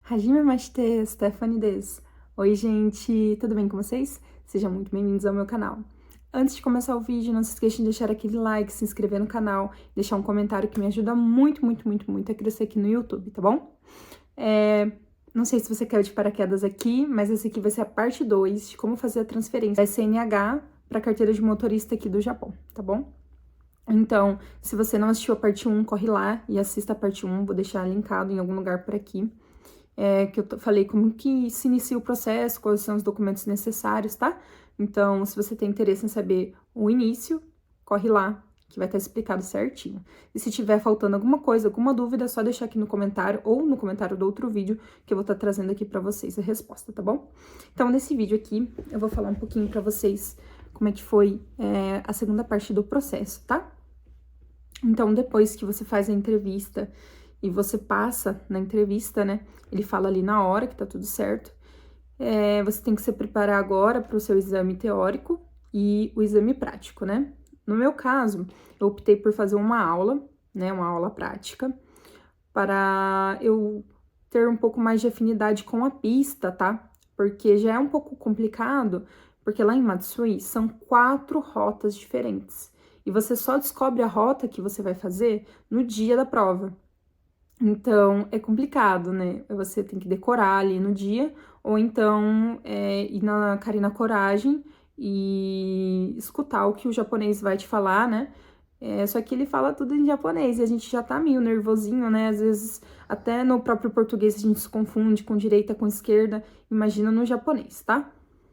Hajime Mashite, Stephanie des. Oi, gente, tudo bem com vocês? Sejam muito bem-vindos ao meu canal. Antes de começar o vídeo, não se esqueçam de deixar aquele like, se inscrever no canal, deixar um comentário que me ajuda muito, muito, muito, muito a crescer aqui no YouTube, tá bom? Não sei se você caiu de paraquedas aqui, mas essa aqui vai ser a parte 2 de como fazer a transferência da CNH para a carteira de motorista aqui do Japão, tá bom? Então, se você não assistiu a parte 1, corre lá e assista a parte 1, vou deixar linkado em algum lugar por aqui. Que eu falei como que se inicia o processo, quais são os documentos necessários, tá? Então, se você tem interesse em saber o início, corre lá, que vai estar explicado certinho. E se tiver faltando alguma coisa, alguma dúvida, é só deixar aqui no comentário ou no comentário do outro vídeo que eu vou estar trazendo aqui pra vocês a resposta, tá bom? Então, nesse vídeo aqui, eu vou falar um pouquinho pra vocês como é que foi a segunda parte do processo, tá? Então, depois que você faz a entrevista e você passa na entrevista, né? Ele fala ali na hora que tá tudo certo. Você tem que se preparar agora para o seu exame teórico e o exame prático, né? No meu caso, eu optei por fazer uma aula, né? Uma aula prática, para eu ter um pouco mais de afinidade com a pista, tá? Porque já é um pouco complicado, porque lá em Matsui são 4 rotas diferentes. E você só descobre a rota que você vai fazer no dia da prova. Então, é complicado, né? Você tem que decorar ali no dia, ou então ir na cara e na coragem e escutar o que o japonês vai te falar, né? Só que ele fala tudo em japonês e a gente já tá meio nervosinho, né? Às vezes, até no próprio português a gente se confunde com direita, com esquerda, imagina no japonês, tá?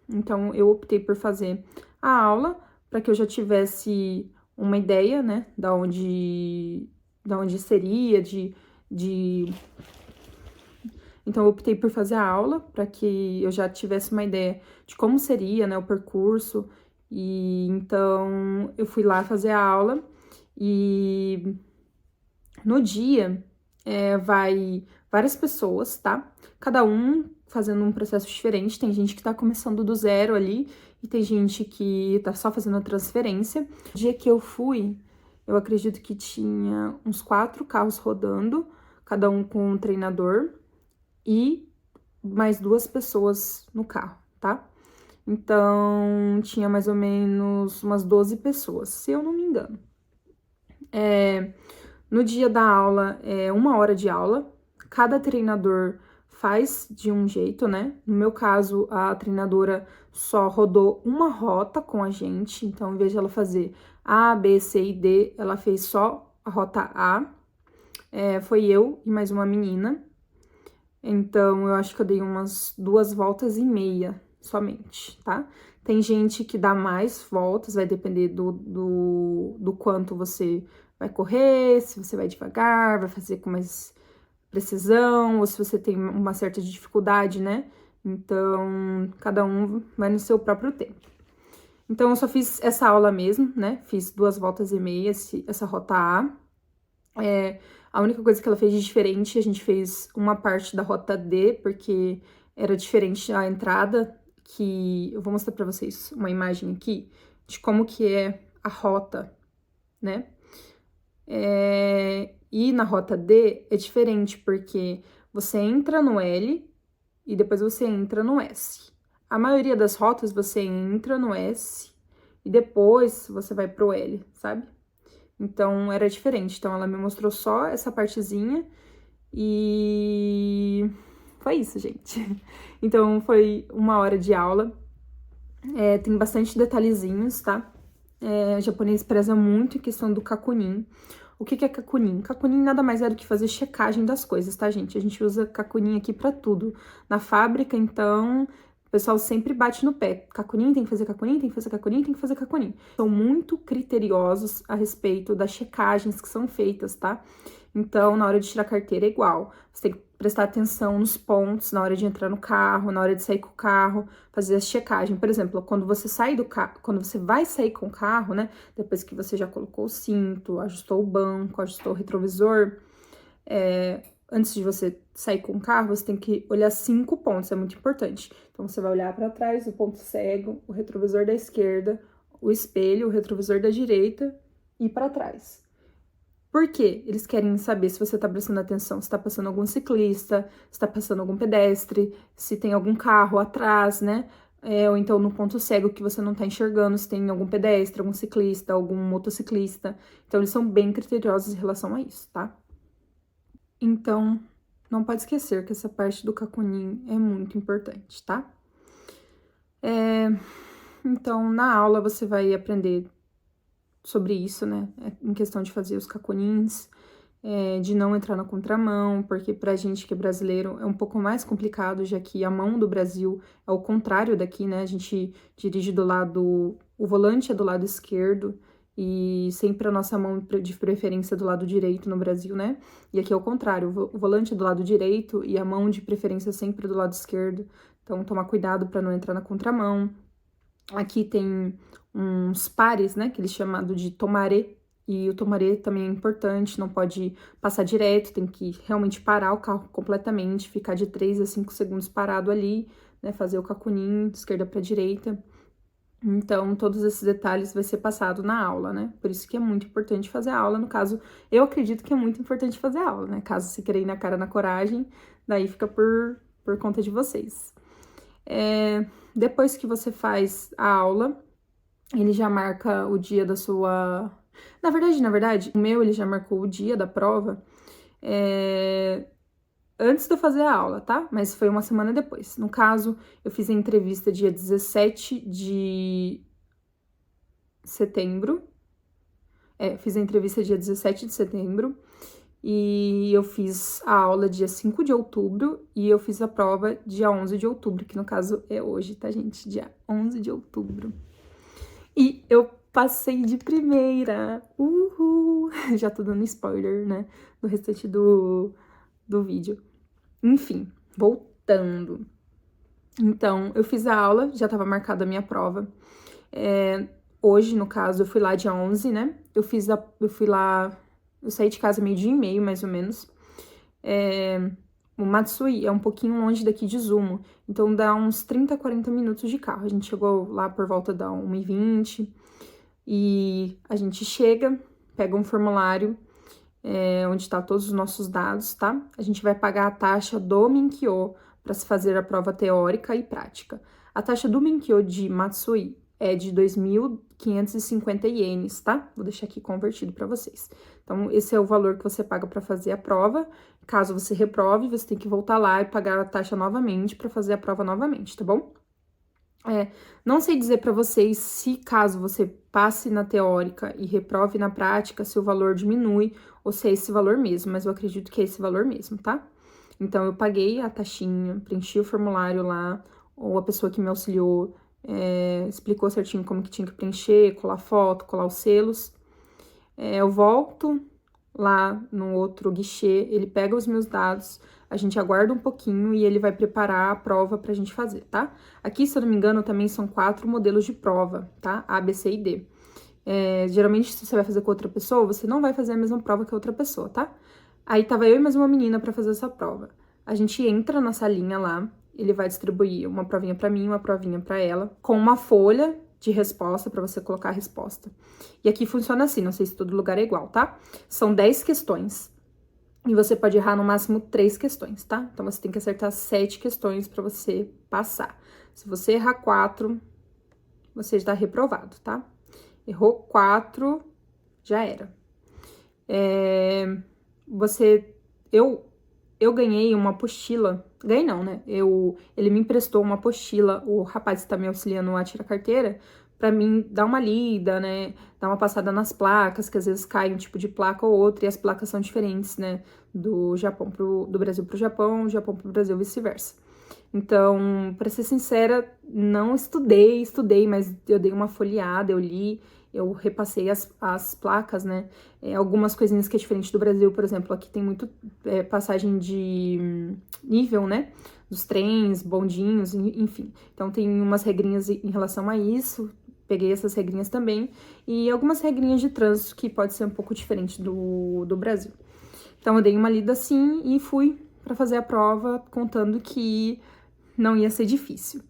Então, eu optei por fazer a aula para que eu já tivesse uma ideia, né, da onde seria, Então, eu optei por fazer a aula para que eu já tivesse uma ideia de como seria, né, o percurso. E então, eu fui lá fazer a aula e no dia vai várias pessoas, tá? Cada um fazendo um processo diferente. Tem gente que tá começando do zero ali e tem gente que tá só fazendo a transferência. No dia que eu fui, eu acredito que tinha uns 4 carros rodando, cada um com um treinador e mais 2 pessoas no carro, tá? Então, tinha mais ou menos umas 12 pessoas, se eu não me engano. No dia da aula, é 1 hora de aula, cada treinador faz de um jeito, né? No meu caso, a treinadora só rodou uma rota com a gente, então, em vez de ela fazer A, B, C e D, ela fez só a rota A. Foi eu e mais uma menina. Então, eu acho que eu dei umas 2 voltas e meia somente, tá? Tem gente que dá mais voltas, vai depender do quanto você vai correr, se você vai devagar, vai fazer com mais precisão, ou se você tem uma certa dificuldade, né? Então, cada um vai no seu próprio tempo. Então, eu só fiz essa aula mesmo, né? Fiz 2 voltas e meia, essa rota A. A única coisa que ela fez de diferente, a gente fez uma parte da rota D, porque era diferente a entrada, que eu vou mostrar pra vocês uma imagem aqui de como que é a rota, né? E na rota D é diferente, porque você entra no L e depois você entra no S. A maioria das rotas você entra no S e depois você vai pro L, sabe? Então, era diferente. Então, ela me mostrou só essa partezinha e foi isso, gente. Então, foi 1 hora de aula. Tem bastante detalhezinhos, tá? O japonês preza muito em questão do kakunin. O que é kakunin? Kakunin nada mais é do que fazer checagem das coisas, tá, gente? A gente usa kakunin aqui pra tudo. Na fábrica, então, o pessoal sempre bate no pé. Kakunin, tem que fazer kakunin, tem que fazer kakunin, tem que fazer kakunin. São muito criteriosos a respeito das checagens que são feitas, tá? Então, na hora de tirar carteira é igual. Você tem que prestar atenção nos pontos, na hora de entrar no carro, na hora de sair com o carro, fazer a checagem. Por exemplo, quando você sai do carro, quando você vai sair com o carro, né? Depois que você já colocou o cinto, ajustou o banco, ajustou o retrovisor, antes de você sair com o carro, você tem que olhar 5 pontos, é muito importante. Então, você vai olhar para trás, o ponto cego, o retrovisor da esquerda, o espelho, o retrovisor da direita e para trás. Por quê? Eles querem saber se você tá prestando atenção, se tá passando algum ciclista, se tá passando algum pedestre, se tem algum carro atrás, né? Ou então no ponto cego que você não tá enxergando, se tem algum pedestre, algum ciclista, algum motociclista. Então, eles são bem criteriosos em relação a isso, tá? Então, não pode esquecer que essa parte do cacunim é muito importante, tá? Então, na aula você vai aprender sobre isso, né? Em questão de fazer os cacunins, de não entrar na contramão, porque pra gente que é brasileiro é um pouco mais complicado, já que a mão do Brasil é o contrário daqui, né? A gente dirige do lado, o volante é do lado esquerdo, e sempre a nossa mão de preferência é do lado direito no Brasil, né? E aqui é o contrário, o volante é do lado direito e a mão de preferência sempre do lado esquerdo. Então, tomar cuidado para não entrar na contramão. Aqui tem uns pares, né, que eles chamam de tomaré, e o tomaré também é importante, não pode passar direto, tem que realmente parar o carro completamente, ficar de 3 a 5 segundos parado ali, né, fazer o cacunim de esquerda para direita. Então, todos esses detalhes vai ser passado na aula, né? Por isso que é muito importante fazer a aula. No caso, eu acredito que é muito importante fazer a aula, né? Caso você queira ir na cara, na coragem, daí fica por conta de vocês. Depois que você faz a aula, ele já marca o dia da sua... Na verdade, o meu ele já marcou o dia da prova antes de eu fazer a aula, tá? Mas foi uma semana depois. No caso, eu fiz a entrevista dia 17 de setembro. Fiz a entrevista dia 17 de setembro. E eu fiz a aula dia 5 de outubro e eu fiz a prova dia 11 de outubro, que no caso é hoje, tá, gente? Dia 11 de outubro. E eu passei de primeira! Uhul! Já tô dando spoiler, né? Do restante do vídeo. Enfim, voltando. Então, eu fiz a aula, já tava marcada a minha prova. Hoje, no caso, eu fui lá dia 11, né? Eu fui lá... Eu saí de casa 12h30, mais ou menos. O Matsui é um pouquinho longe daqui de Zumo, então dá uns 30, 40 minutos de carro. A gente chegou lá por volta da 1h20 e a gente chega, pega um formulário onde tá todos os nossos dados, tá? A gente vai pagar a taxa do Minkyo para se fazer a prova teórica e prática. A taxa do Minkyo de Matsui é de 2.550 ienes, tá? Vou deixar aqui convertido para vocês. Então, esse é o valor que você paga para fazer a prova. Caso você reprove, você tem que voltar lá e pagar a taxa novamente para fazer a prova novamente, tá bom? Não sei dizer para vocês se caso você passe na teórica e reprove na prática, se o valor diminui ou se é esse valor mesmo, mas eu acredito que é esse valor mesmo, tá? Então, eu paguei a taxinha, preenchi o formulário lá, ou a pessoa que me auxiliou explicou certinho como que tinha que preencher, colar foto, colar os selos. Eu volto lá no outro guichê, ele pega os meus dados, a gente aguarda um pouquinho e ele vai preparar a prova pra gente fazer, tá? Aqui, se eu não me engano, também são 4 modelos de prova, tá? A, B, C e D. Geralmente, se você vai fazer com outra pessoa, você não vai fazer a mesma prova que a outra pessoa, tá? Aí, tava eu e mais uma menina pra fazer essa prova. A gente entra na salinha lá, ele vai distribuir uma provinha pra mim, uma provinha pra ela, com uma folha de resposta pra você colocar a resposta. E aqui funciona assim, não sei se todo lugar é igual, tá? São 10 questões. E você pode errar no máximo 3 questões, tá? Então, você tem que acertar 7 questões pra você passar. Se você errar 4, você está reprovado, tá? Errou 4, já era. Eu ganhei uma apostila. Ganhei não, né? Ele me emprestou uma apostila, o rapaz que tá me auxiliando a tirar carteira, pra mim dar uma lida, né? Dar uma passada nas placas, que às vezes cai um tipo de placa ou outra, e as placas são diferentes, né? Do Brasil pro Japão, Japão pro Brasil, vice-versa. Então, pra ser sincera, não estudei, mas eu dei uma folheada, eu li, eu repassei as placas, né? Algumas coisinhas que é diferente do Brasil, por exemplo, aqui tem muito passagem de nível, né? Dos trens, bondinhos, enfim. Então, tem umas regrinhas em relação a isso, peguei essas regrinhas também, e algumas regrinhas de trânsito que pode ser um pouco diferente do Brasil. Então, eu dei uma lida assim e fui para fazer a prova, contando que não ia ser difícil.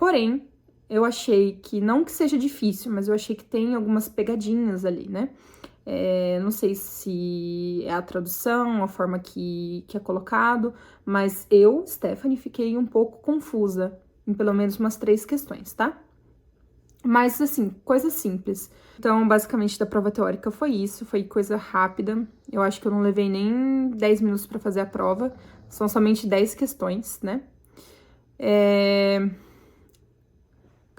Porém, eu achei que, não que seja difícil, mas eu achei que tem algumas pegadinhas ali, né? Não sei se é a tradução, a forma que é colocado, mas eu, Stephanie, fiquei um pouco confusa em pelo menos umas 3 questões, tá? Mas, assim, coisa simples. Então, basicamente, da prova teórica foi isso, foi coisa rápida. Eu acho que eu não levei nem 10 minutos pra fazer a prova. São somente 10 questões, né?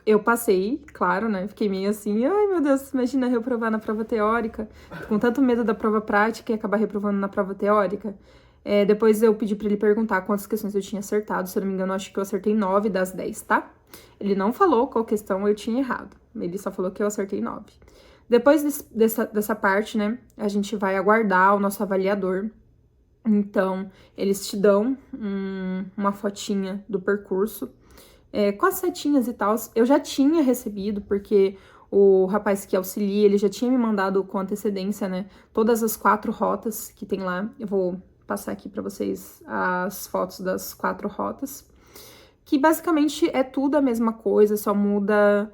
Eu passei, claro, né? Fiquei meio assim, ai meu Deus, imagina reprovar na prova teórica. Com tanto medo da prova prática e acabar reprovando na prova teórica. Depois eu pedi pra ele perguntar quantas questões eu tinha acertado. Se eu não me engano, acho que eu acertei 9 das 10, tá? Ele não falou qual questão eu tinha errado. Ele só falou que eu acertei 9. Depois dessa parte, né, a gente vai aguardar o nosso avaliador. Então, eles te dão uma fotinha do percurso, com as setinhas e tal. Eu já tinha recebido, porque o rapaz que auxilia, ele já tinha me mandado com antecedência, né, todas as 4 rotas que tem lá. Eu vou passar aqui pra vocês as fotos das 4 rotas, que basicamente é tudo a mesma coisa, só muda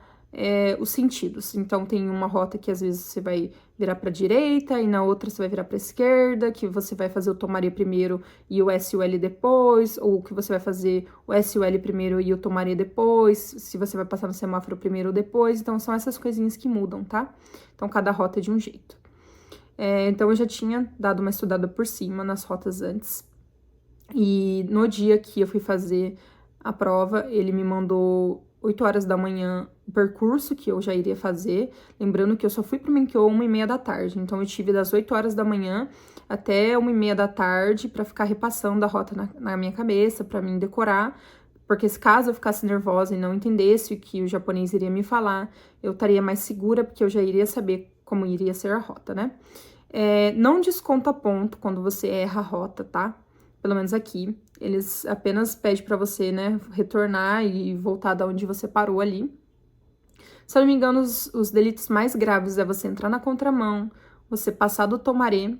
os sentidos. Então, tem uma rota que às vezes você vai virar para a direita e na outra você vai virar para a esquerda, que você vai fazer o Tomaria primeiro e o SUL depois, ou que você vai fazer o SUL primeiro e o Tomaria depois, se você vai passar no semáforo primeiro ou depois. Então, são essas coisinhas que mudam, tá? Então, cada rota é de um jeito. Então, eu já tinha dado uma estudada por cima nas rotas antes. E no dia que eu fui fazer a prova, ele me mandou 8 horas da manhã o percurso que eu já iria fazer. Lembrando que eu só fui pro Menkyo 1h30 da tarde. Então, eu tive das 8 horas da manhã até 1h30 da tarde pra ficar repassando a rota na minha cabeça, pra mim decorar. Porque se caso eu ficasse nervosa e não entendesse o que o japonês iria me falar, eu estaria mais segura, porque eu já iria saber como iria ser a rota, né? Não desconta ponto quando você erra a rota, tá? Pelo menos aqui, eles apenas pedem pra você, né, retornar e voltar da onde você parou ali. Se eu não me engano, os delitos mais graves é você entrar na contramão, você passar do tomaré,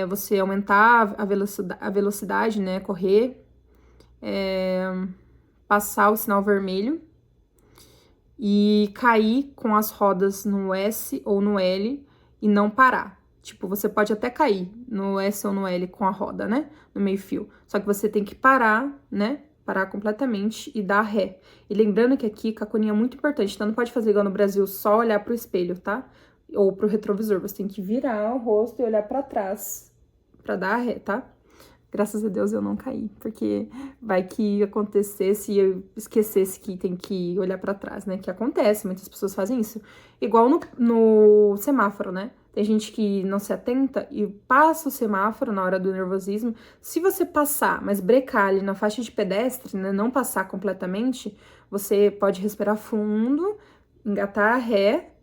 você aumentar a velocidade, né, correr, passar o sinal vermelho e cair com as rodas no S ou no L e não parar. Tipo, você pode até cair no S ou no L com a roda, né? No meio-fio. Só que você tem que parar, né? Parar completamente e dar ré. E lembrando que aqui, Kakunin é muito importante. Então, não pode fazer igual no Brasil, só olhar pro espelho, tá? Ou pro retrovisor. Você tem que virar o rosto e olhar pra trás pra dar ré, tá? Graças a Deus eu não caí, porque vai que acontecesse e eu esquecesse que tem que olhar pra trás, né? Que acontece, muitas pessoas fazem isso. Igual no semáforo, né? Tem gente que não se atenta e passa o semáforo na hora do nervosismo. Se você passar, mas brecar ali na faixa de pedestre, né? Não passar completamente, você pode respirar fundo, engatar a ré,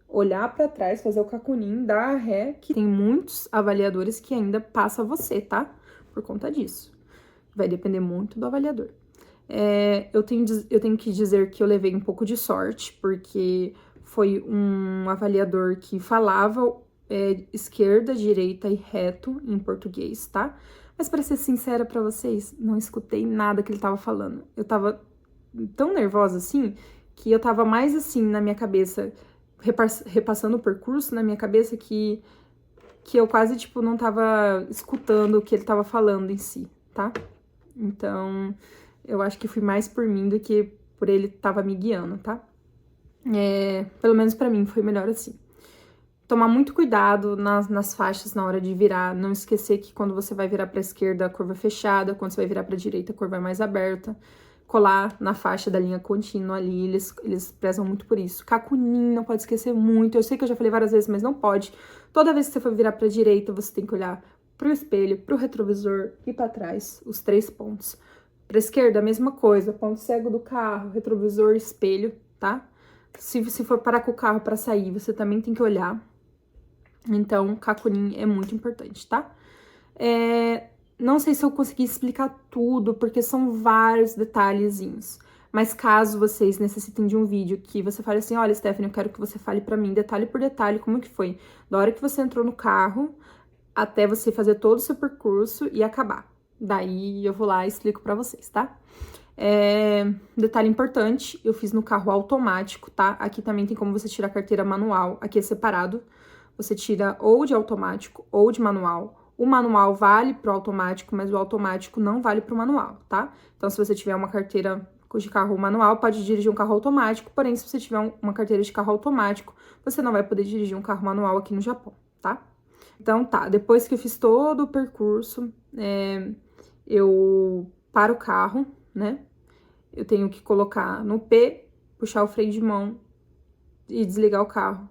olhar pra trás, fazer o Kakunin, dar a ré, que tem muitos avaliadores que ainda passa você, tá? Por conta disso. Vai depender muito do avaliador. Eu tenho que dizer que eu levei um pouco de sorte, porque foi um avaliador que falava esquerda, direita e reto em português, tá? Mas pra ser sincera pra vocês, não escutei nada que ele tava falando. Eu tava tão nervosa assim, que eu tava mais assim na minha cabeça, repassando o percurso na minha cabeça, que eu quase, tipo, não tava escutando o que ele tava falando em si, tá? Então, eu acho que fui mais por mim do que por ele tava me guiando, tá? Pelo menos pra mim foi melhor assim. Tomar muito cuidado nas faixas na hora de virar, não esquecer que quando você vai virar pra esquerda, a curva é fechada, quando você vai virar pra direita, a curva é mais aberta. Colar na faixa da linha contínua ali, eles prezam muito por isso. Kakunin, não pode esquecer muito, eu sei que eu já falei várias vezes, mas não pode. Toda vez que você for virar pra direita, você tem que olhar pro espelho, pro retrovisor e pra trás, os 3 pontos. Pra esquerda, a mesma coisa, ponto cego do carro, retrovisor, espelho, tá? Se for parar com o carro pra sair, você também tem que olhar. Então, Kakunin é muito importante, tá? Não sei se eu consegui explicar tudo, porque são vários detalhezinhos. Mas caso vocês necessitem de um vídeo que você fale assim, olha, Stephanie, eu quero que você fale pra mim, detalhe por detalhe, como que foi. Da hora que você entrou no carro, até você fazer todo o seu percurso e acabar. Daí eu vou lá e explico pra vocês, tá? Detalhe importante, eu fiz no carro automático, tá? Aqui também tem como você tirar a carteira manual, aqui é separado. você tira ou de automático ou de manual. O manual vale para o automático, mas o automático não vale para o manual, tá? Então, se você tiver uma carteira de carro manual, pode dirigir um carro automático, porém, se você tiver uma carteira de carro automático, você não vai poder dirigir um carro manual aqui no Japão, tá? Então, tá, depois que eu fiz todo o percurso, eu paro o carro, né? Eu tenho que colocar no P, puxar o freio de mão e desligar o carro.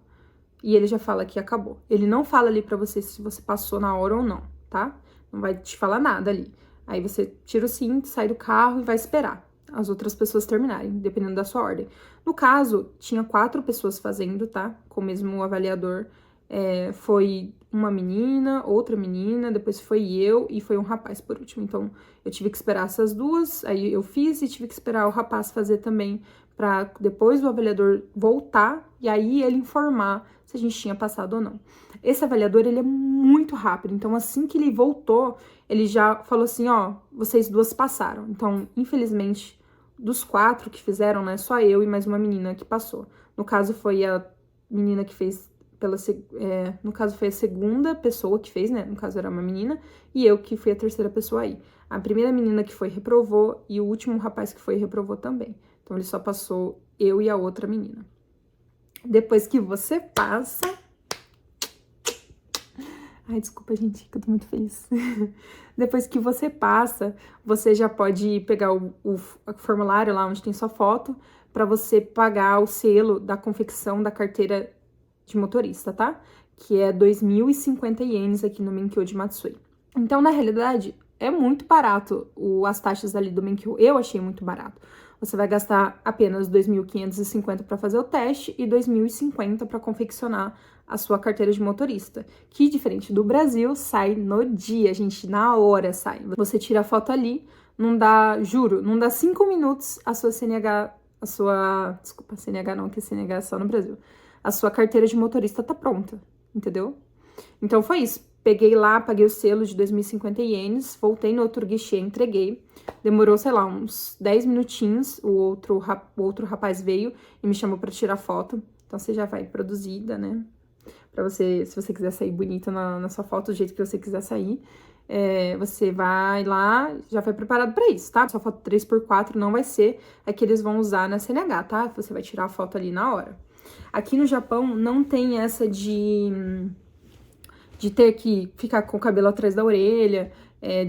E ele já fala que acabou. Ele não fala ali pra você se você passou na hora ou não, tá? Não vai te falar nada ali. Aí você tira o cinto, sai do carro e vai esperar as outras pessoas terminarem, dependendo da sua ordem. No caso, tinha 4 pessoas fazendo, tá? Com o mesmo avaliador. Foi uma menina, outra menina, depois foi eu e foi um rapaz por último. Então, eu tive que esperar essas duas, aí eu fiz e tive que esperar o rapaz fazer também, pra depois o avaliador voltar e aí ele informar se a gente tinha passado ou não. Esse avaliador, ele é muito rápido, então assim que ele voltou, ele já falou assim, ó, vocês duas passaram. Então, infelizmente, dos 4 que fizeram, né, só eu e mais uma menina que passou. No caso, foi a menina que fez no caso, foi a segunda pessoa que fez, né? No caso, era uma menina, e eu que fui a terceira pessoa aí. A primeira menina que foi reprovou, e o último rapaz que foi reprovou também. Então, ele só passou eu e a outra menina. Depois que você passa... Ai, desculpa, gente, que eu tô muito feliz. Depois que você passa, você já pode pegar o formulário lá onde tem sua foto, pra você pagar o selo da confecção da carteira de motorista, tá? Que é 2.050 ienes aqui no Menkyo de Matsui. Então, na realidade, é muito barato as taxas ali do Menkyo. Eu achei muito barato. Você vai gastar apenas 2.550 para fazer o teste e 2.050 para confeccionar a sua carteira de motorista, que, diferente do Brasil, sai no dia, gente, na hora sai. Você tira a foto ali, não dá, juro, não dá 5 minutos a sua CNH, desculpa, CNH não, que CNH é só no Brasil. A sua carteira de motorista tá pronta, entendeu? Então, foi isso. Peguei lá, paguei o selo de 2.050 ienes, voltei no outro guichê, entreguei. Demorou, sei lá, uns 10 minutinhos, o outro rapaz veio e me chamou pra tirar foto. Então, você já vai produzida, né? Pra você, se você quiser sair bonita na sua foto, do jeito que você quiser sair. Você vai lá, já vai preparado pra isso, tá? Sua foto 3x4 não vai ser a que eles vão usar na CNH, tá? Você vai tirar a foto ali na hora. Aqui no Japão não tem essa de ter que ficar com o cabelo atrás da orelha,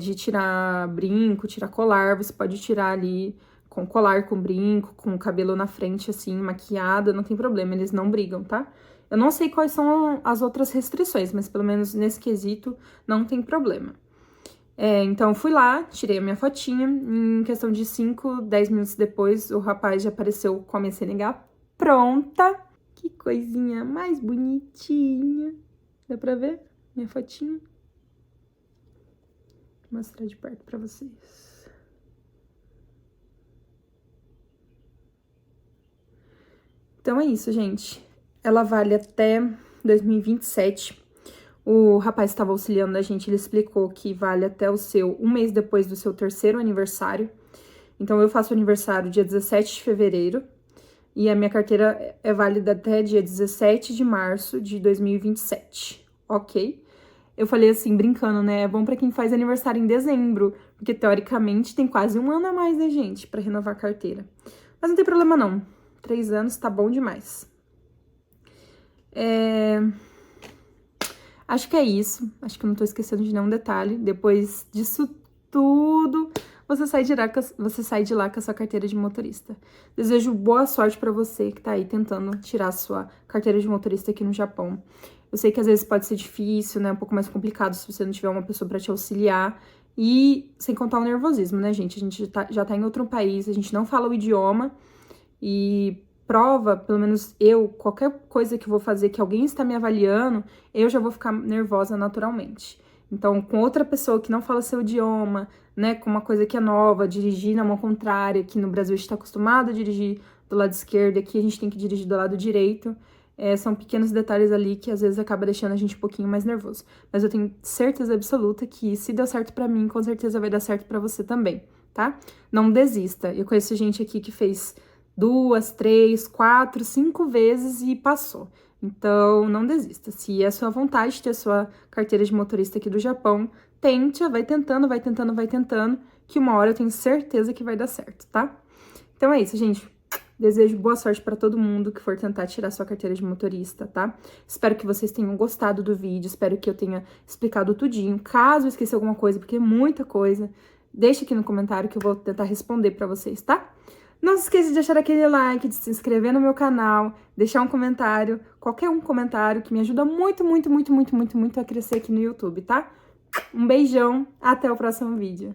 de tirar brinco, tirar colar. Você pode tirar ali com colar, com brinco, com o cabelo na frente, assim, maquiada, não tem problema, eles não brigam, tá? Eu não sei quais são as outras restrições, mas pelo menos nesse quesito não tem problema. Então, fui lá, tirei a minha fotinha, em questão de 5, 10 minutos depois, o rapaz já apareceu com a minha CNH pronta. Que coisinha mais bonitinha. Dá pra ver minha fotinha? Vou mostrar de perto pra vocês. Então, é isso, gente. Ela vale até 2027. O rapaz estava auxiliando a gente, ele explicou que vale até um mês depois do seu 3º aniversário. Então, eu faço aniversário dia 17 de fevereiro. E a minha carteira é válida até dia 17 de março de 2027, ok? Eu falei assim, brincando, né? É bom pra quem faz aniversário em dezembro, porque teoricamente tem quase 1 ano a mais, né, gente? Pra renovar a carteira. Mas não tem problema, não. 3 anos tá bom demais. Acho que é isso. Acho que eu não tô esquecendo de nenhum detalhe. Depois disso tudo, você sai de lá com a sua carteira de motorista. Desejo boa sorte pra você que tá aí tentando tirar a sua carteira de motorista aqui no Japão. Eu sei que às vezes pode ser difícil, né? Um pouco mais complicado se você não tiver uma pessoa pra te auxiliar. E sem contar o nervosismo, né, gente? A gente já tá em outro país, a gente não fala o idioma. E prova, pelo menos eu, qualquer coisa que eu vou fazer que alguém está me avaliando, eu já vou ficar nervosa naturalmente. Então, com outra pessoa que não fala seu idioma, né, com uma coisa que é nova, dirigir na mão contrária, que no Brasil a gente está acostumado a dirigir do lado esquerdo, aqui a gente tem que dirigir do lado direito. São pequenos detalhes ali que às vezes acaba deixando a gente um pouquinho mais nervoso. Mas eu tenho certeza absoluta que se deu certo pra mim, com certeza vai dar certo pra você também, tá? Não desista. Eu conheço gente aqui que fez 2, 3, 4, 5 vezes e passou. Então, não desista. Se é sua vontade ter a sua carteira de motorista aqui do Japão, tente, vai tentando, vai tentando, vai tentando, que uma hora eu tenho certeza que vai dar certo, tá? Então é isso, gente. Desejo boa sorte para todo mundo que for tentar tirar sua carteira de motorista, tá? Espero que vocês tenham gostado do vídeo, espero que eu tenha explicado tudinho. Caso eu esqueci alguma coisa, porque é muita coisa, deixa aqui no comentário que eu vou tentar responder para vocês, tá? Não se esqueça de deixar aquele like, de se inscrever no meu canal, deixar um comentário, qualquer um comentário que me ajuda muito, muito, muito, muito, muito, muito a crescer aqui no YouTube, tá? Um beijão, até o próximo vídeo.